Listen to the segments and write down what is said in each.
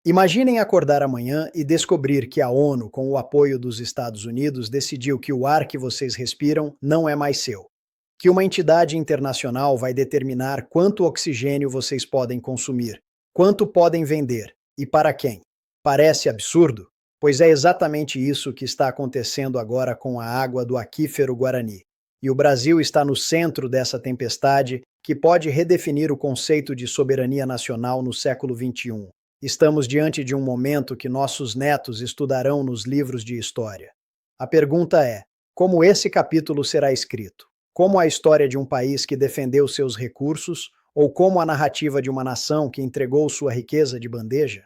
Imaginem acordar amanhã e descobrir que a ONU, com o apoio dos Estados Unidos, decidiu que o ar que vocês respiram não é mais seu. Que uma entidade internacional vai determinar quanto oxigênio vocês podem consumir, quanto podem vender e para quem. Parece absurdo? Pois é exatamente isso que está acontecendo agora com a água do aquífero Guarani. E o Brasil está no centro dessa tempestade que pode redefinir o conceito de soberania nacional no século XXI. Estamos diante de um momento que nossos netos estudarão nos livros de história. A pergunta é: como esse capítulo será escrito? Como a história de um país que defendeu seus recursos ou como a narrativa de uma nação que entregou sua riqueza de bandeja?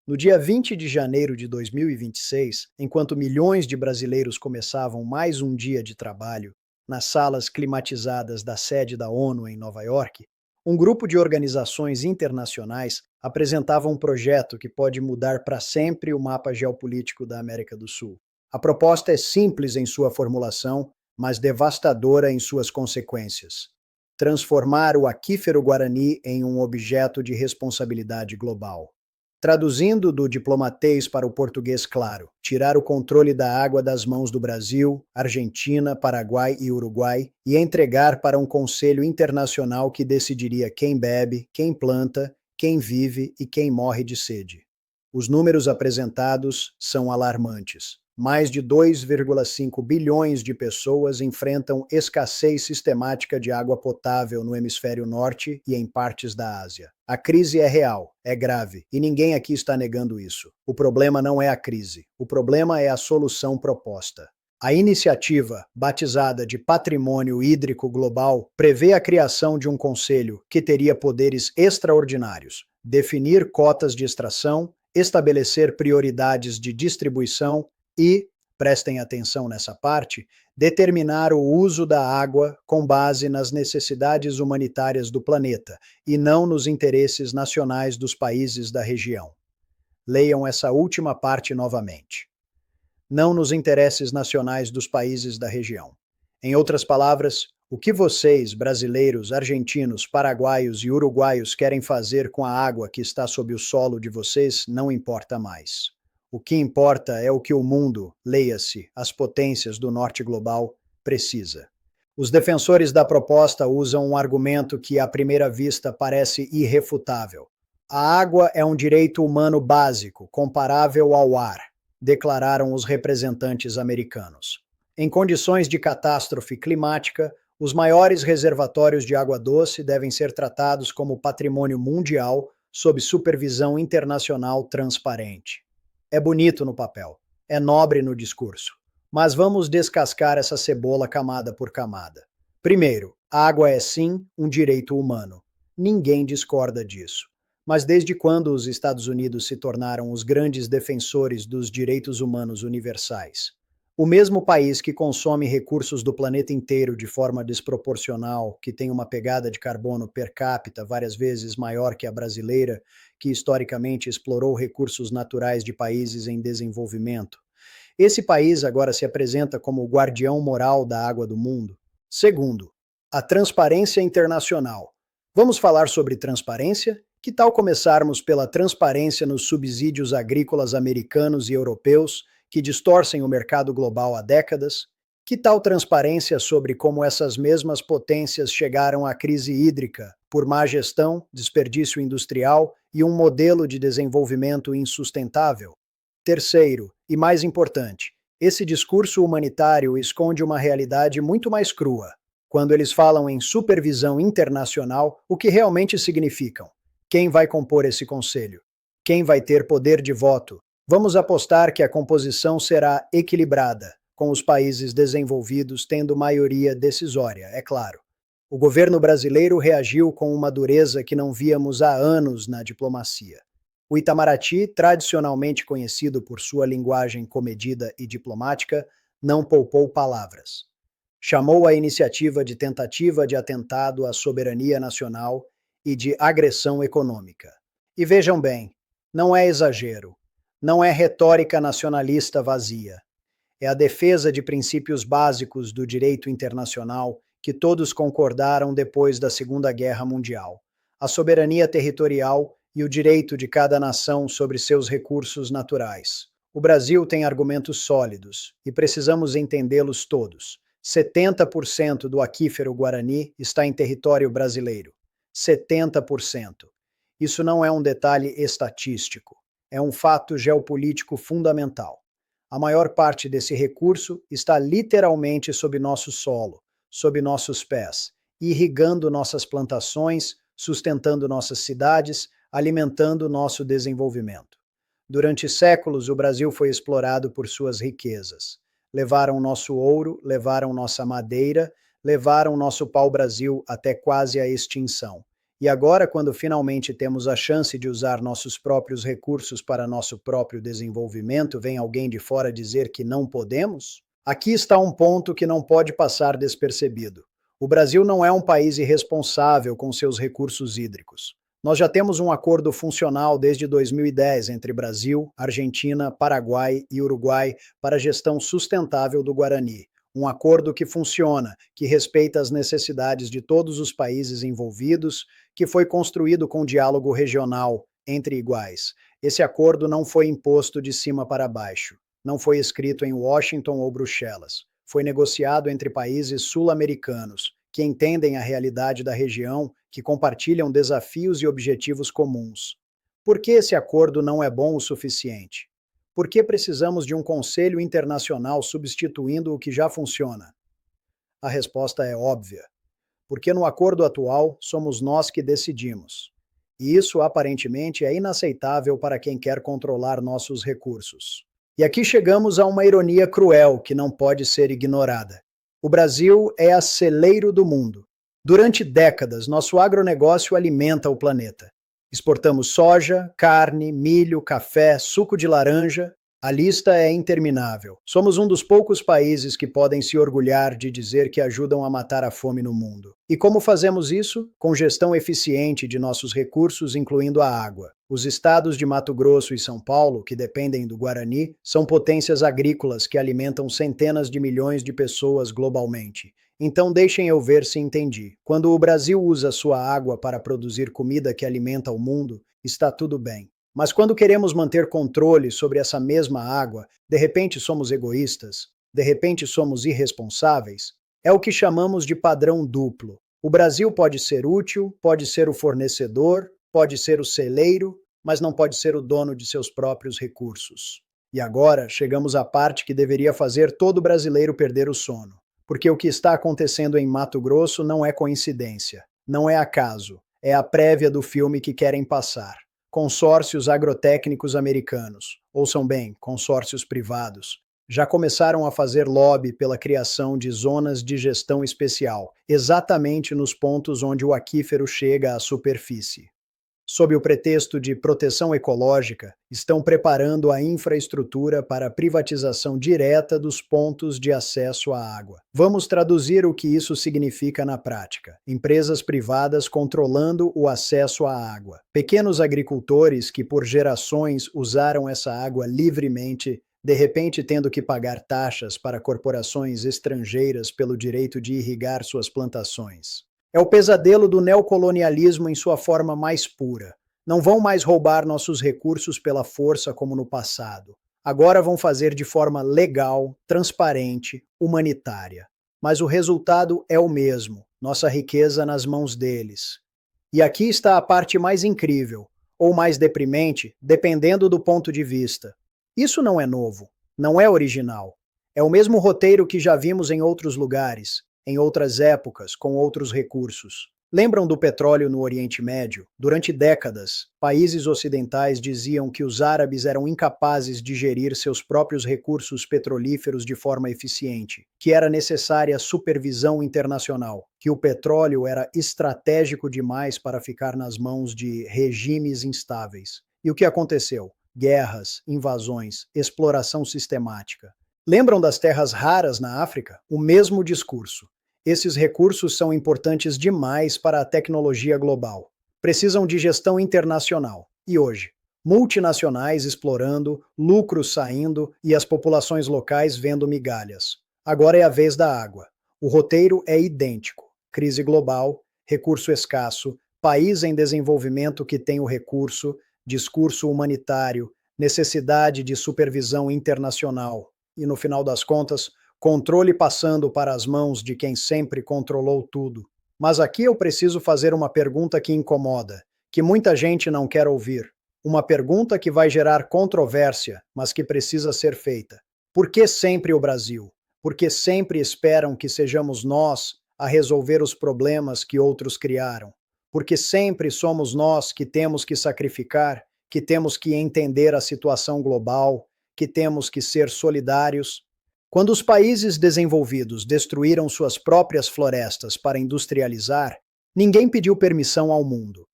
No dia 20 de janeiro de 2026, enquanto milhões de brasileiros começavam mais um dia de trabalho nas salas climatizadas da sede da ONU em Nova York, um grupo de organizações internacionais apresentava um projeto que pode mudar para sempre o mapa geopolítico da América do Sul. A proposta é simples em sua formulação, mas devastadora em suas consequências: transformar o aquífero Guarani em um objeto de responsabilidade global. Traduzindo do diplomatês para o português claro, tirar o controle da água das mãos do Brasil, Argentina, Paraguai e Uruguai e entregar para um conselho internacional que decidiria quem bebe, quem planta, quem vive e quem morre de sede. Os números apresentados são alarmantes. Mais de 2,5 bilhões de pessoas enfrentam escassez sistemática de água potável no hemisfério norte e em partes da Ásia. A crise é real, é grave, e ninguém aqui está negando isso. O problema não é a crise, o problema é a solução proposta. A iniciativa, batizada de Patrimônio Hídrico Global, prevê a criação de um conselho que teria poderes extraordinários: definir cotas de extração, estabelecer prioridades de distribuição e, prestem atenção nessa parte, determinar o uso da água com base nas necessidades humanitárias do planeta e não nos interesses nacionais dos países da região. Leiam essa última parte novamente. Não nos interesses nacionais dos países da região. Em outras palavras, o que vocês, brasileiros, argentinos, paraguaios e uruguaios querem fazer com a água que está sob o solo de vocês não importa mais. O que importa é o que o mundo, leia-se, as potências do norte global, precisa. Os defensores da proposta usam um argumento que, à primeira vista, parece irrefutável. A água é um direito humano básico, comparável ao ar, declararam os representantes americanos. Em condições de catástrofe climática, os maiores reservatórios de água doce devem ser tratados como patrimônio mundial sob supervisão internacional transparente. É bonito no papel, é nobre no discurso, mas vamos descascar essa cebola camada por camada. Primeiro, a água é sim um direito humano. Ninguém discorda disso. Mas desde quando os Estados Unidos se tornaram os grandes defensores dos direitos humanos universais? O mesmo país que consome recursos do planeta inteiro de forma desproporcional, que tem uma pegada de carbono per capita várias vezes maior que a brasileira, que historicamente explorou recursos naturais de países em desenvolvimento. Esse país agora se apresenta como o guardião moral da água do mundo. Segundo, a transparência internacional. Vamos falar sobre transparência? Que tal começarmos pela transparência nos subsídios agrícolas americanos e europeus, que distorcem o mercado global há décadas? Que tal transparência sobre como essas mesmas potências chegaram à crise hídrica por má gestão, desperdício industrial e um modelo de desenvolvimento insustentável? Terceiro, e mais importante, esse discurso humanitário esconde uma realidade muito mais crua. Quando eles falam em supervisão internacional, o que realmente significam? Quem vai compor esse conselho? Quem vai ter poder de voto? Vamos apostar que a composição será equilibrada, com os países desenvolvidos tendo maioria decisória, é claro. O governo brasileiro reagiu com uma dureza que não víamos há anos na diplomacia. O Itamaraty, tradicionalmente conhecido por sua linguagem comedida e diplomática, não poupou palavras. Chamou a iniciativa de tentativa de atentado à soberania nacional e de agressão econômica. E vejam bem, não é exagero, não é retórica nacionalista vazia. É a defesa de princípios básicos do direito internacional que todos concordaram depois da Segunda Guerra Mundial: a soberania territorial e o direito de cada nação sobre seus recursos naturais. O Brasil tem argumentos sólidos e precisamos entendê-los todos. 70% do aquífero Guarani está em território brasileiro. 70%. Isso não é um detalhe estatístico, é um fato geopolítico fundamental. A maior parte desse recurso está literalmente sob nosso solo, sob nossos pés, irrigando nossas plantações, sustentando nossas cidades, alimentando nosso desenvolvimento. Durante séculos, o Brasil foi explorado por suas riquezas. Levaram nosso ouro, levaram nossa madeira, levaram nosso pau-brasil até quase a extinção. E agora, quando finalmente temos a chance de usar nossos próprios recursos para nosso próprio desenvolvimento, vem alguém de fora dizer que não podemos? Aqui está um ponto que não pode passar despercebido. O Brasil não é um país irresponsável com seus recursos hídricos. Nós já temos um acordo funcional desde 2010 entre Brasil, Argentina, Paraguai e Uruguai para a gestão sustentável do Guarani. Um acordo que funciona, que respeita as necessidades de todos os países envolvidos, que foi construído com diálogo regional entre iguais. Esse acordo não foi imposto de cima para baixo. Não foi escrito em Washington ou Bruxelas. Foi negociado entre países sul-americanos, que entendem a realidade da região, que compartilham desafios e objetivos comuns. Por que esse acordo não é bom o suficiente? Por que precisamos de um conselho internacional substituindo o que já funciona? A resposta é óbvia. Porque no acordo atual somos nós que decidimos. E isso aparentemente é inaceitável para quem quer controlar nossos recursos. E aqui chegamos a uma ironia cruel que não pode ser ignorada. O Brasil é a celeiro do mundo. Durante décadas, nosso agronegócio alimenta o planeta. Exportamos soja, carne, milho, café, suco de laranja. A lista é interminável. Somos um dos poucos países que podem se orgulhar de dizer que ajudam a matar a fome no mundo. E como fazemos isso? Com gestão eficiente de nossos recursos, incluindo a água. Os estados de Mato Grosso e São Paulo, que dependem do Guarani, são potências agrícolas que alimentam centenas de milhões de pessoas globalmente. Então deixem eu ver se entendi. Quando o Brasil usa sua água para produzir comida que alimenta o mundo, está tudo bem. Mas quando queremos manter controle sobre essa mesma água, de repente somos egoístas, de repente somos irresponsáveis, é o que chamamos de padrão duplo. O Brasil pode ser útil, pode ser o fornecedor, pode ser o celeiro, mas não pode ser o dono de seus próprios recursos. E agora chegamos à parte que deveria fazer todo brasileiro perder o sono. Porque o que está acontecendo em Mato Grosso não é coincidência, não é acaso, é a prévia do filme que querem passar. Consórcios agrotécnicos americanos, ouçam bem, consórcios privados, já começaram a fazer lobby pela criação de zonas de gestão especial, exatamente nos pontos onde o aquífero chega à superfície. Sob o pretexto de proteção ecológica, estão preparando a infraestrutura para a privatização direta dos pontos de acesso à água. Vamos traduzir o que isso significa na prática. Empresas privadas controlando o acesso à água. Pequenos agricultores que por gerações usaram essa água livremente, de repente tendo que pagar taxas para corporações estrangeiras pelo direito de irrigar suas plantações. É o pesadelo do neocolonialismo em sua forma mais pura. Não vão mais roubar nossos recursos pela força como no passado. Agora vão fazer de forma legal, transparente, humanitária. Mas o resultado é o mesmo, nossa riqueza nas mãos deles. E aqui está a parte mais incrível, ou mais deprimente, dependendo do ponto de vista. Isso não é novo, não é original. É o mesmo roteiro que já vimos em outros lugares, em outras épocas, com outros recursos. Lembram do petróleo no Oriente Médio? Durante décadas, países ocidentais diziam que os árabes eram incapazes de gerir seus próprios recursos petrolíferos de forma eficiente, que era necessária supervisão internacional, que o petróleo era estratégico demais para ficar nas mãos de regimes instáveis. E o que aconteceu? Guerras, invasões, exploração sistemática. Lembram das terras raras na África? O mesmo discurso. Esses recursos são importantes demais para a tecnologia global. Precisam de gestão internacional. E hoje? Multinacionais explorando, lucros saindo e as populações locais vendo migalhas. Agora é a vez da água. O roteiro é idêntico. Crise global, recurso escasso, País em desenvolvimento que tem o recurso, discurso humanitário, necessidade de supervisão internacional e, no final das contas, controle passando para as mãos de quem sempre controlou tudo. Mas aqui eu preciso fazer uma pergunta que incomoda, que muita gente não quer ouvir. Uma pergunta que vai gerar controvérsia, mas que precisa ser feita. Por que sempre o Brasil? Por que sempre esperam que sejamos nós a resolver os problemas que outros criaram? Porque sempre somos nós que temos que sacrificar, que temos que entender a situação global, que temos que ser solidários. Quando os países desenvolvidos destruíram suas próprias florestas para industrializar, ninguém pediu permissão ao mundo.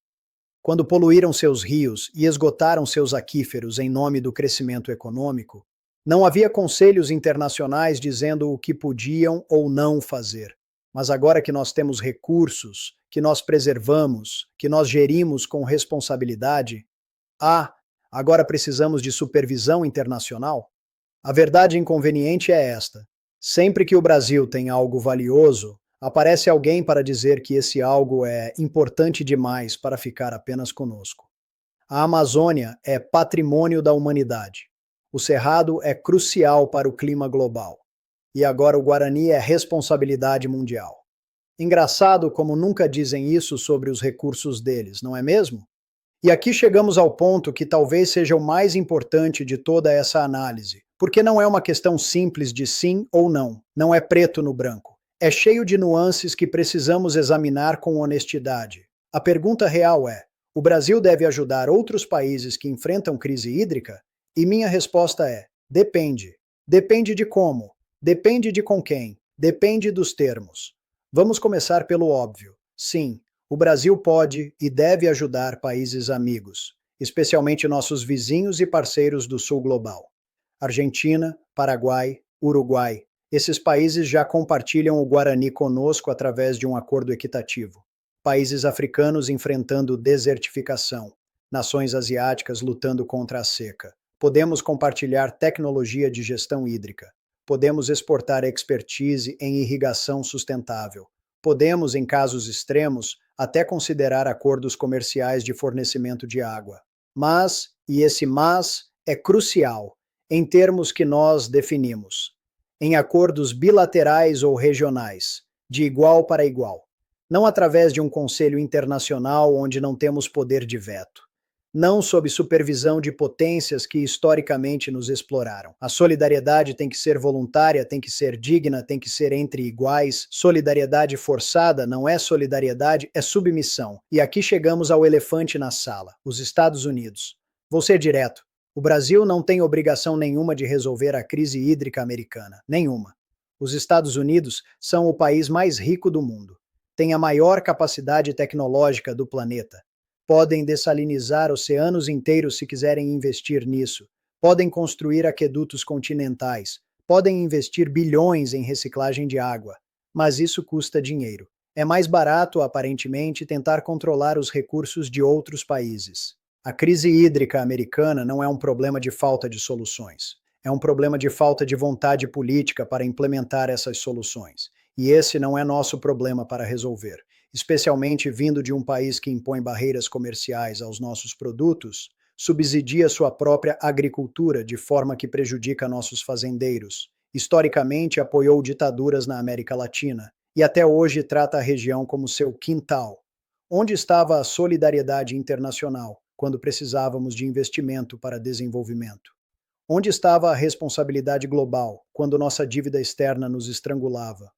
Quando poluíram seus rios e esgotaram seus aquíferos em nome do crescimento econômico, não havia conselhos internacionais dizendo o que podiam ou não fazer. Mas agora que nós temos recursos, que nós preservamos, que nós gerimos com responsabilidade, agora precisamos de supervisão internacional? A verdade inconveniente é esta: sempre que o Brasil tem algo valioso, aparece alguém para dizer que esse algo é importante demais para ficar apenas conosco. A Amazônia é patrimônio da humanidade. O Cerrado é crucial para o clima global. E agora o Guarani é responsabilidade mundial. Engraçado como nunca dizem isso sobre os recursos deles, não é mesmo? E aqui chegamos ao ponto que talvez seja o mais importante de toda essa análise, porque não é uma questão simples de sim ou não, não é preto no branco. É cheio de nuances que precisamos examinar com honestidade. A pergunta real é: o Brasil deve ajudar outros países que enfrentam crise hídrica? E minha resposta é: depende. Depende de como, depende de com quem, depende dos termos. Vamos começar pelo óbvio. Sim, o Brasil pode e deve ajudar países amigos, especialmente nossos vizinhos e parceiros do sul global. Argentina, Paraguai, Uruguai. Esses países já compartilham o Guarani conosco através de um acordo equitativo. Países africanos enfrentando desertificação. Nações asiáticas lutando contra a seca. Podemos compartilhar tecnologia de gestão hídrica. Podemos exportar expertise em irrigação sustentável. Podemos, em casos extremos, até considerar acordos comerciais de fornecimento de água. Mas, e esse mas é crucial, em termos que nós definimos, em acordos bilaterais ou regionais, de igual para igual, não através de um conselho internacional onde não temos poder de veto, não sob supervisão de potências que historicamente nos exploraram. A solidariedade tem que ser voluntária, tem que ser digna, tem que ser entre iguais. Solidariedade forçada não é solidariedade, é submissão. E aqui chegamos ao elefante na sala, os Estados Unidos. Vou ser direto. O Brasil não tem obrigação nenhuma de resolver a crise hídrica americana. Nenhuma. Os Estados Unidos são o país mais rico do mundo. Tem a maior capacidade tecnológica do planeta. Podem dessalinizar oceanos inteiros se quiserem investir nisso. Podem construir aquedutos continentais. Podem investir bilhões em reciclagem de água. Mas isso custa dinheiro. É mais barato, aparentemente, tentar controlar os recursos de outros países. A crise hídrica americana não é um problema de falta de soluções. É um problema de falta de vontade política para implementar essas soluções. E esse não é nosso problema para resolver. Especialmente vindo de um país que impõe barreiras comerciais aos nossos produtos, subsidia sua própria agricultura de forma que prejudica nossos fazendeiros, historicamente apoiou ditaduras na América Latina e até hoje trata a região como seu quintal. Onde estava a solidariedade internacional quando precisávamos de investimento para desenvolvimento? Onde estava a responsabilidade global quando nossa dívida externa nos estrangulava?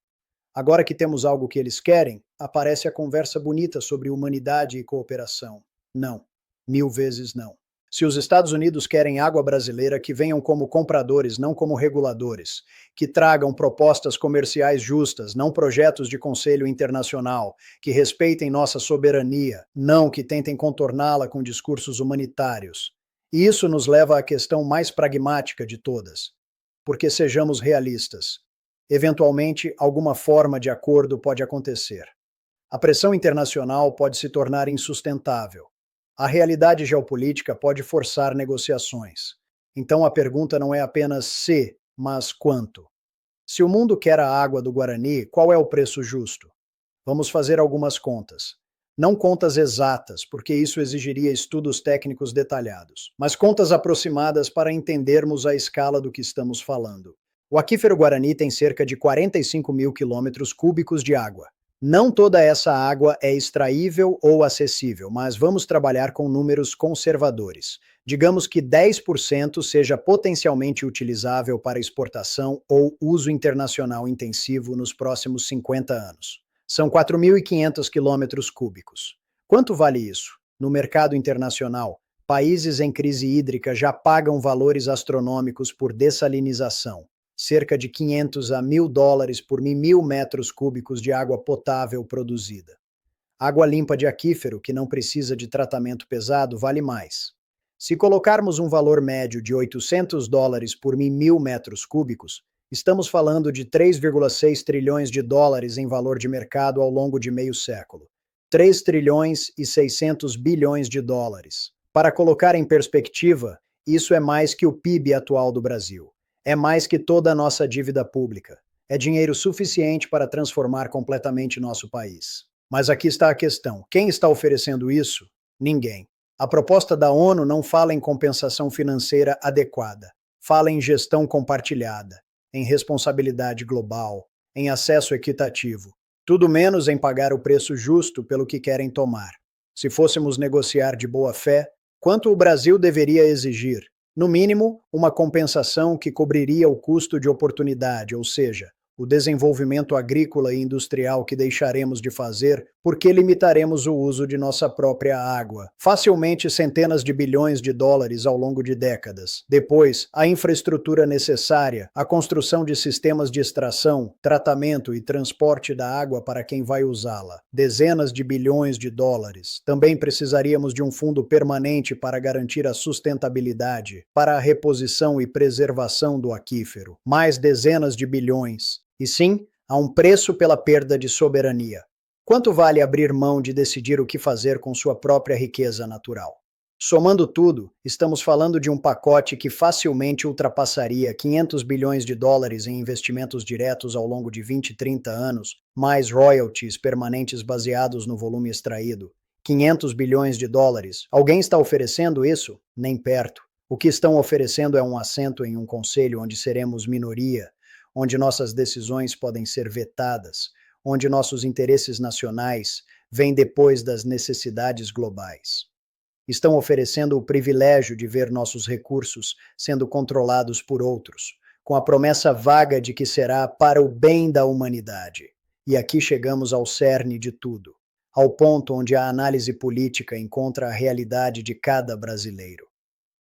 Agora que temos algo que eles querem, aparece a conversa bonita sobre humanidade e cooperação. Não. 1000 vezes não. Se os Estados Unidos querem água brasileira, que venham como compradores, não como reguladores. Que tragam propostas comerciais justas, não projetos de conselho internacional. Que respeitem nossa soberania, não que tentem contorná-la com discursos humanitários. E isso nos leva à questão mais pragmática de todas. Porque sejamos realistas. Eventualmente, alguma forma de acordo pode acontecer. A pressão internacional pode se tornar insustentável. A realidade geopolítica pode forçar negociações. Então a pergunta não é apenas se, mas quanto. Se o mundo quer a água do Guarani, qual é o preço justo? Vamos fazer algumas contas. Não contas exatas, porque isso exigiria estudos técnicos detalhados, mas contas aproximadas para entendermos a escala do que estamos falando. O aquífero Guarani tem cerca de 45 mil quilômetros cúbicos de água. Não toda essa água é extraível ou acessível, mas vamos trabalhar com números conservadores. Digamos que 10% seja potencialmente utilizável para exportação ou uso internacional intensivo nos próximos 50 anos. São 4.500 quilômetros cúbicos. Quanto vale isso? No mercado internacional, países em crise hídrica já pagam valores astronômicos por dessalinização, cerca de 500 a $1.000 por 1.000 metros cúbicos de água potável produzida. Água limpa de aquífero, que não precisa de tratamento pesado, vale mais. Se colocarmos um valor médio de $800 por 1.000 metros cúbicos, estamos falando de 3,6 trilhões de dólares em valor de mercado ao longo de meio século. 3 trilhões e 600 bilhões de dólares. Para colocar em perspectiva, isso é mais que o PIB atual do Brasil. É mais que toda a nossa dívida pública. É dinheiro suficiente para transformar completamente nosso país. Mas aqui está a questão. Quem está oferecendo isso? Ninguém. A proposta da ONU não fala em compensação financeira adequada. Fala em gestão compartilhada, em responsabilidade global, em acesso equitativo. Tudo menos em pagar o preço justo pelo que querem tomar. Se fôssemos negociar de boa fé, quanto o Brasil deveria exigir? No mínimo, uma compensação que cobriria o custo de oportunidade, ou seja, o desenvolvimento agrícola e industrial que deixaremos de fazer porque limitaremos o uso de nossa própria água. Facilmente centenas de bilhões de dólares ao longo de décadas. Depois, a infraestrutura necessária, a construção de sistemas de extração, tratamento e transporte da água para quem vai usá-la. Dezenas de bilhões de dólares. Também precisaríamos de um fundo permanente para garantir a sustentabilidade, para a reposição e preservação do aquífero. Mais dezenas de bilhões. E sim, há um preço pela perda de soberania. Quanto vale abrir mão de decidir o que fazer com sua própria riqueza natural? Somando tudo, estamos falando de um pacote que facilmente ultrapassaria 500 bilhões de dólares em investimentos diretos ao longo de 20, 30 anos, mais royalties permanentes baseados no volume extraído. 500 bilhões de dólares. Alguém está oferecendo isso? Nem perto. O que estão oferecendo é um assento em um conselho onde seremos minoria, onde nossas decisões podem ser vetadas, onde nossos interesses nacionais vêm depois das necessidades globais. Estão oferecendo o privilégio de ver nossos recursos sendo controlados por outros, com a promessa vaga de que será para o bem da humanidade. E aqui chegamos ao cerne de tudo, ao ponto onde a análise política encontra a realidade de cada brasileiro.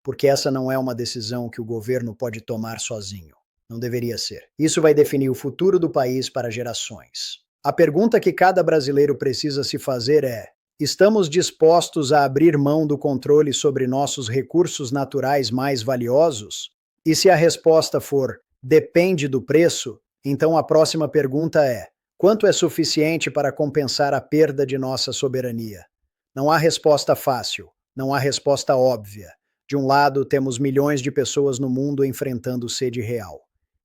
Porque essa não é uma decisão que o governo pode tomar sozinho. Não deveria ser. Isso vai definir o futuro do país para gerações. A pergunta que cada brasileiro precisa se fazer é: estamos dispostos a abrir mão do controle sobre nossos recursos naturais mais valiosos? E se a resposta for depende do preço, então a próxima pergunta é: quanto é suficiente para compensar a perda de nossa soberania? Não há resposta fácil, não há resposta óbvia. De um lado, temos milhões de pessoas no mundo enfrentando sede real.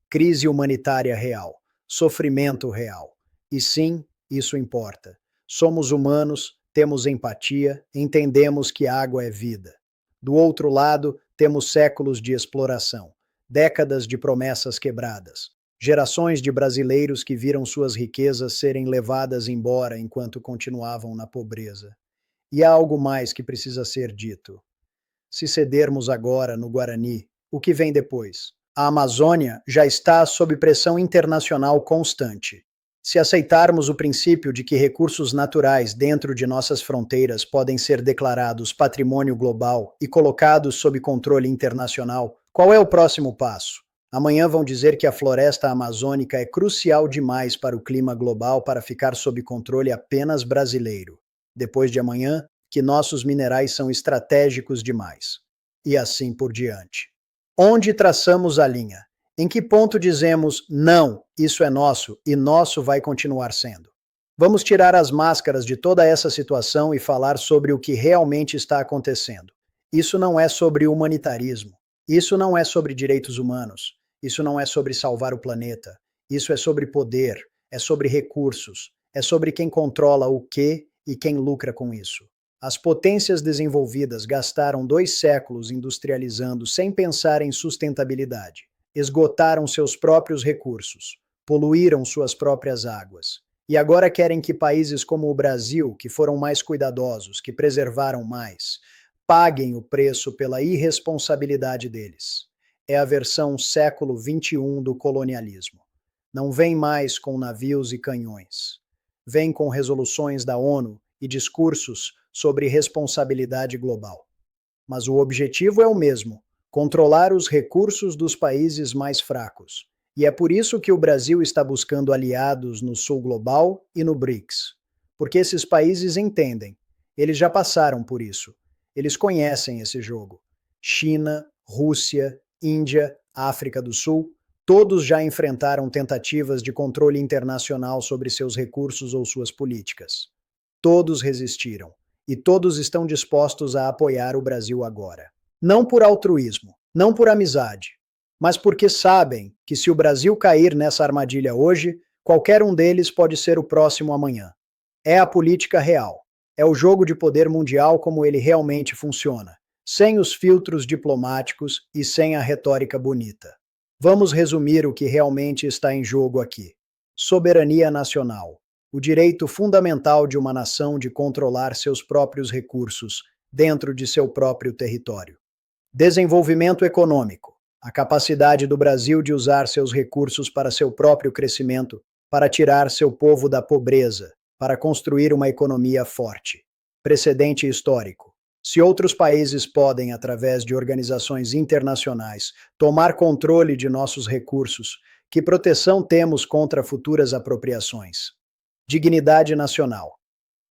Crise humanitária real, sofrimento real. E sim, isso importa. Somos humanos, temos empatia, entendemos que água é vida. Do outro lado, temos séculos de exploração, décadas de promessas quebradas, gerações de brasileiros que viram suas riquezas serem levadas embora enquanto continuavam na pobreza. E há algo mais que precisa ser dito. Se cedermos agora no Guarani, o que vem depois? A Amazônia já está sob pressão internacional constante. Se aceitarmos o princípio de que recursos naturais dentro de nossas fronteiras podem ser declarados patrimônio global e colocados sob controle internacional, qual é o próximo passo? Amanhã vão dizer que a floresta amazônica é crucial demais para o clima global para ficar sob controle apenas brasileiro. Depois de amanhã, que nossos minerais são estratégicos demais. E assim por diante. Onde traçamos a linha? Em que ponto dizemos, não, isso é nosso e nosso vai continuar sendo? Vamos tirar as máscaras de toda essa situação e falar sobre o que realmente está acontecendo. Isso não é sobre humanitarismo. Isso não é sobre direitos humanos. Isso não é sobre salvar o planeta. Isso é sobre poder, é sobre recursos, é sobre quem controla o que e quem lucra com isso. As potências desenvolvidas gastaram 2 séculos industrializando sem pensar em sustentabilidade. Esgotaram seus próprios recursos, poluíram suas próprias águas. E agora querem que países como o Brasil, que foram mais cuidadosos, que preservaram mais, paguem o preço pela irresponsabilidade deles. É a versão século XXI do colonialismo. Não vem mais com navios e canhões. Vem com resoluções da ONU e discursos sobre responsabilidade global. Mas o objetivo é o mesmo: controlar os recursos dos países mais fracos. E é por isso que o Brasil está buscando aliados no Sul Global e no BRICS. Porque esses países entendem. Eles já passaram por isso. Eles conhecem esse jogo. China, Rússia, Índia, África do Sul, todos já enfrentaram tentativas de controle internacional sobre seus recursos ou suas políticas. Todos resistiram. E todos estão dispostos a apoiar o Brasil agora. Não por altruísmo, não por amizade, mas porque sabem que se o Brasil cair nessa armadilha hoje, qualquer um deles pode ser o próximo amanhã. É a política real. É o jogo de poder mundial como ele realmente funciona, sem os filtros diplomáticos e sem a retórica bonita. Vamos resumir o que realmente está em jogo aqui. Soberania nacional. O direito fundamental de uma nação de controlar seus próprios recursos dentro de seu próprio território. Desenvolvimento econômico. A capacidade do Brasil de usar seus recursos para seu próprio crescimento, para tirar seu povo da pobreza, para construir uma economia forte. Precedente histórico. Se outros países podem, através de organizações internacionais, tomar controle de nossos recursos, que proteção temos contra futuras apropriações? Dignidade nacional.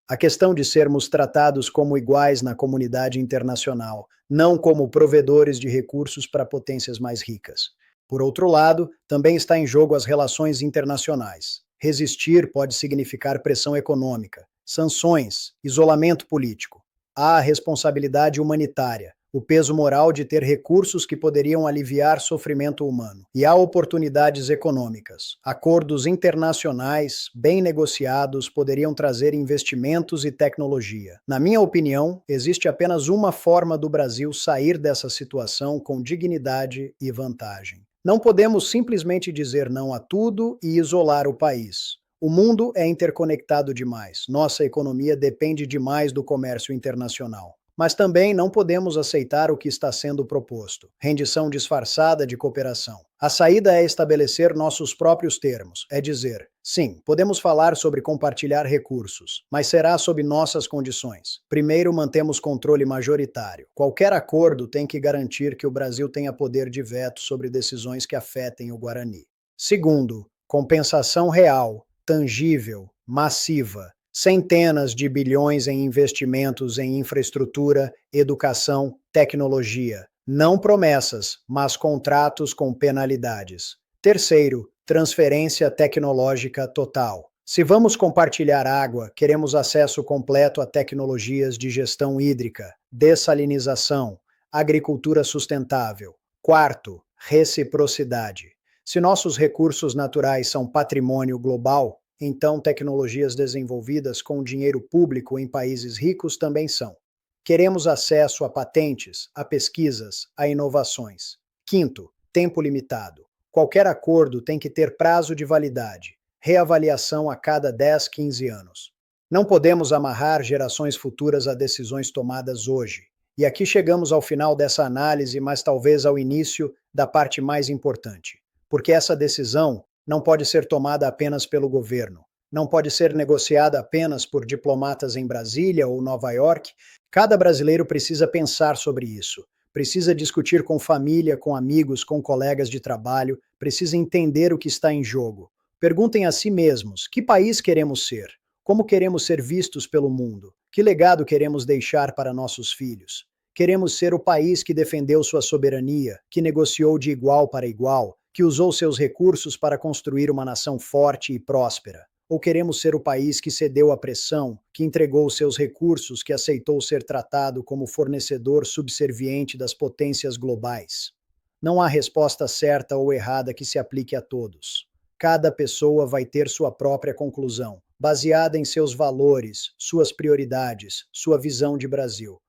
A questão de sermos tratados como iguais na comunidade internacional, não como provedores de recursos para potências mais ricas. Por outro lado, também está em jogo as relações internacionais. Resistir pode significar pressão econômica, sanções, isolamento político. Há a responsabilidade humanitária, o peso moral de ter recursos que poderiam aliviar sofrimento humano. E há oportunidades econômicas. Acordos internacionais, bem negociados, poderiam trazer investimentos e tecnologia. Na minha opinião, existe apenas uma forma do Brasil sair dessa situação com dignidade e vantagem. Não podemos simplesmente dizer não a tudo e isolar o país. O mundo é interconectado demais. Nossa economia depende demais do comércio internacional. Mas também não podemos aceitar o que está sendo proposto: rendição disfarçada de cooperação. A saída é estabelecer nossos próprios termos, é dizer, sim, podemos falar sobre compartilhar recursos, mas será sob nossas condições. Primeiro, mantemos controle majoritário. Qualquer acordo tem que garantir que o Brasil tenha poder de veto sobre decisões que afetem o Guarani. Segundo, compensação real, tangível, massiva. Centenas de bilhões em investimentos em infraestrutura, educação, tecnologia. Não promessas, mas contratos com penalidades. Terceiro, transferência tecnológica total. Se vamos compartilhar água, queremos acesso completo a tecnologias de gestão hídrica, dessalinização, agricultura sustentável. Quarto, reciprocidade. Se nossos recursos naturais são patrimônio global, então tecnologias desenvolvidas com dinheiro público em países ricos também são. Queremos acesso a patentes, a pesquisas, a inovações. Quinto, tempo limitado. Qualquer acordo tem que ter prazo de validade, reavaliação a cada 10, 15 anos. Não podemos amarrar gerações futuras a decisões tomadas hoje. E aqui chegamos ao final dessa análise, mas talvez ao início da parte mais importante. Porque essa decisão não pode ser tomada apenas pelo governo, não pode ser negociada apenas por diplomatas em Brasília ou Nova York. Cada brasileiro precisa pensar sobre isso, precisa discutir com família, com amigos, com colegas de trabalho, precisa entender o que está em jogo. Perguntem a si mesmos: que país queremos ser? Como queremos ser vistos pelo mundo? Que legado queremos deixar para nossos filhos? Queremos ser o país que defendeu sua soberania, que negociou de igual para igual, que usou seus recursos para construir uma nação forte e próspera? Ou queremos ser o país que cedeu à pressão, que entregou seus recursos, que aceitou ser tratado como fornecedor subserviente das potências globais? Não há resposta certa ou errada que se aplique a todos. Cada pessoa vai ter sua própria conclusão, baseada em seus valores, suas prioridades, sua visão de Brasil.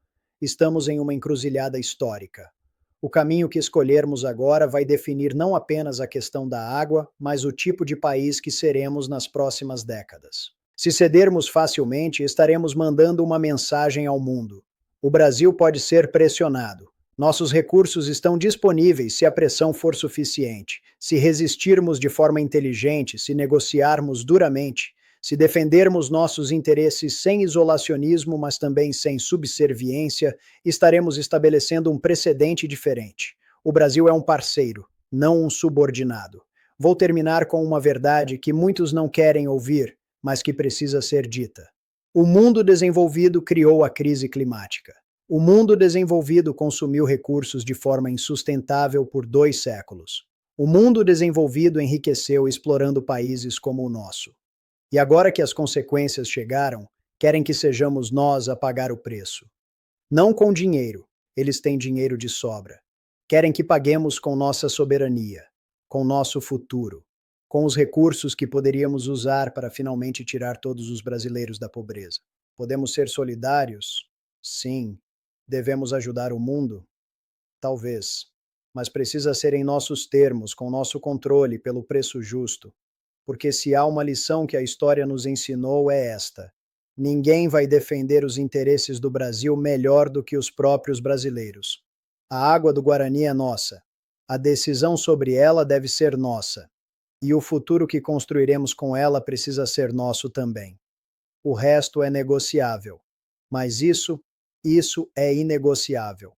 Estamos em uma encruzilhada histórica. O caminho que escolhermos agora vai definir não apenas a questão da água, mas o tipo de país que seremos nas próximas décadas. Se cedermos facilmente, estaremos mandando uma mensagem ao mundo. O Brasil pode ser pressionado. Nossos recursos estão disponíveis se a pressão for suficiente. Se resistirmos de forma inteligente, se negociarmos duramente, se defendermos nossos interesses sem isolacionismo, mas também sem subserviência, estaremos estabelecendo um precedente diferente. O Brasil é um parceiro, não um subordinado. Vou terminar com uma verdade que muitos não querem ouvir, mas que precisa ser dita. O mundo desenvolvido criou a crise climática. O mundo desenvolvido consumiu recursos de forma insustentável por 2 séculos. O mundo desenvolvido enriqueceu explorando países como o nosso. E agora que as consequências chegaram, querem que sejamos nós a pagar o preço. Não com dinheiro, eles têm dinheiro de sobra. Querem que paguemos com nossa soberania, com nosso futuro, com os recursos que poderíamos usar para finalmente tirar todos os brasileiros da pobreza. Podemos ser solidários? Sim. Devemos ajudar o mundo? Talvez. Mas precisa ser em nossos termos, com nosso controle, pelo preço justo. Porque se há uma lição que a história nos ensinou é esta: ninguém vai defender os interesses do Brasil melhor do que os próprios brasileiros. A água do Guarani é nossa. A decisão sobre ela deve ser nossa. E o futuro que construiremos com ela precisa ser nosso também. O resto é negociável. Mas isso é inegociável.